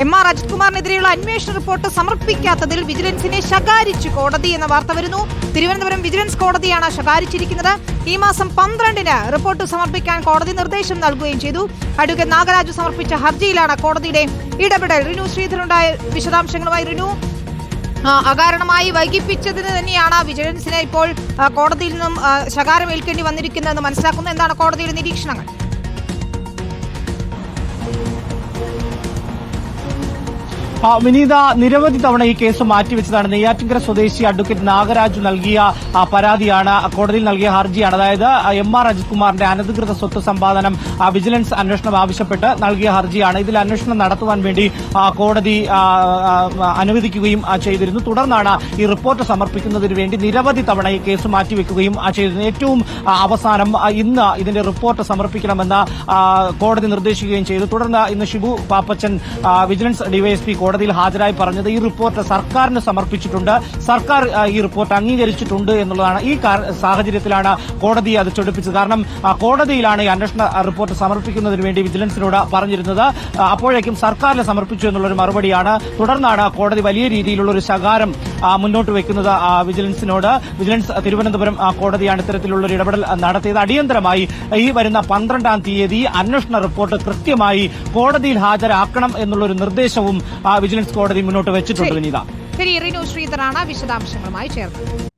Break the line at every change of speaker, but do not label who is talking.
എം.ആർ. അജിത് കുമാറിനെതിരെയുള്ള അന്വേഷണ റിപ്പോർട്ട് സമർപ്പിക്കാത്തതിൽ വിജിലൻസിനെ ശകാരിച്ചു കോടതി എന്ന വാർത്ത വരുന്നു. തിരുവനന്തപുരം വിജിലൻസ് കോടതിയാണ് ശകാരിച്ചിരിക്കുന്നത്. ഈ മാസം 12-ന് റിപ്പോർട്ട് സമർപ്പിക്കാൻ കോടതി നിർദ്ദേശം നൽകുകയും ചെയ്തു. അഡ്വക്കേറ്റ് നാഗരാജു സമർപ്പിച്ച ഹർജിയിലാണ് കോടതിയുടെ ഇടപെടൽ. റിനു ശ്രീധരനുണ്ടായ വിശദാംശങ്ങളുമായി. റിനു, അകാരണമായി വൈകിപ്പിച്ചതിന് തന്നെയാണ് വിജിലൻസിന് ഇപ്പോൾ കോടതിയിൽ നിന്നും ശകാരമേൽക്കേണ്ടി വന്നിരിക്കുന്നതെന്ന് മനസ്സിലാക്കുന്നു. എന്താണ് കോടതിയുടെ നിരീക്ഷണങ്ങൾ?
വിനീത, നിരവധി തവണ ഈ കേസ് മാറ്റിവെച്ചതാണ്. നെയ്യാറ്റിൻകര സ്വദേശി അഡ്വക്കേറ്റ് നാഗരാജു നൽകിയ പരാതിയാണ്, കോടതിയിൽ നൽകിയ ഹർജിയാണ്. അതായത് എം.ആർ. അജിത് കുമാറിന്റെ അനധികൃത സ്വത്ത് സമ്പാദനം വിജിലൻസ് അന്വേഷണം ആവശ്യപ്പെട്ട് നൽകിയ ഹർജിയാണ്. ഇതിൽ അന്വേഷണം നടത്തുവാൻ വേണ്ടി കോടതി അനുവദിക്കുകയും ചെയ്തിരുന്നു. തുടർന്നാണ് ഈ റിപ്പോർട്ട് സമർപ്പിക്കുന്നതിന് വേണ്ടി നിരവധി തവണ ഈ കേസ് മാറ്റിവെക്കുകയും ചെയ്തിരുന്നു. ഏറ്റവും അവസാനം ഇന്ന് ഇതിന്റെ റിപ്പോർട്ട് സമർപ്പിക്കണമെന്ന് കോടതി നിർദ്ദേശിക്കുകയും ചെയ്തു. തുടർന്ന് ഇന്ന് ഷിബു പാപ്പച്ചൻ വിജിലൻസ് ഡിവൈഎസ്പി കോടതിയിൽ ഹാജരായി പറഞ്ഞത് ഈ റിപ്പോർട്ട് സർക്കാരിന് സമർപ്പിച്ചിട്ടുണ്ട്, സർക്കാർ ഈ റിപ്പോർട്ട് അംഗീകരിച്ചിട്ടുണ്ട് എന്നുള്ളതാണ്. ഈ സാഹചര്യത്തിലാണ് കോടതി അത് ചൊടിപ്പിച്ചത്. കാരണം കോടതിയിലാണ് ഈ അന്വേഷണ റിപ്പോർട്ട് സമർപ്പിക്കുന്നതിന് വേണ്ടി വിജിലൻസിനോട് പറഞ്ഞിരുന്നത്. അപ്പോഴേക്കും സർക്കാരിന് സമർപ്പിച്ചു എന്നുള്ളൊരു മറുപടിയാണ്. തുടർന്നാണ് കോടതി വലിയ രീതിയിലുള്ള ഒരു ശകാരം മുന്നോട്ട് വെക്കുന്നത് വിജിലൻസിനോട്. വിജിലൻസ് തിരുവനന്തപുരം കോടതിയാണ് ഇത്തരത്തിലുള്ളൊരു ഇടപെടൽ നടത്തിയത്. അടിയന്തരമായി ഈ വരുന്ന 12-ാം തീയതി അന്വേഷണ റിപ്പോർട്ട് കൃത്യമായി കോടതിയിൽ ഹാജരാക്കണം എന്നുള്ളൊരു നിർദ്ദേശവും വിജിലൻസ് കോടതി മുന്നോട്ട് വെച്ചിട്ടുണ്ട്. വിനീത,
ശരി, റിനു ശ്രീധറാണ് വിശദാംശങ്ങളുമായി ചേർന്നത്.